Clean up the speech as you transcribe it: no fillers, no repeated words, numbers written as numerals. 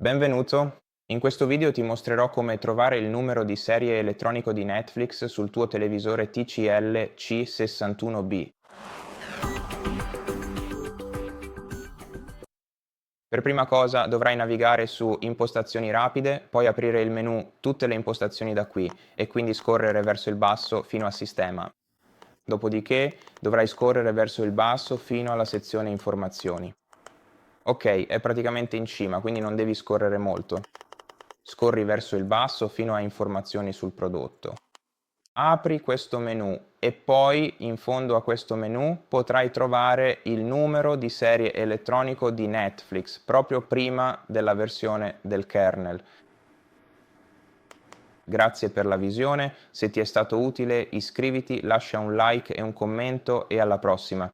Benvenuto! In questo video ti mostrerò come trovare il numero di serie elettronico di Netflix sul tuo televisore TCL C61B. Per prima cosa dovrai navigare su Impostazioni rapide, poi aprire il menu Tutte le impostazioni da qui e quindi scorrere verso il basso fino a Sistema. Dopodiché dovrai scorrere verso il basso fino alla sezione Informazioni. Ok, è praticamente in cima, quindi non devi scorrere molto. Scorri verso il basso fino a Informazioni sul prodotto. Apri questo menu e poi in fondo a questo menu potrai trovare il numero di serie elettronico di Netflix, proprio prima della versione del kernel. Grazie per la visione, se ti è stato utile iscriviti, lascia un like e un commento e alla prossima.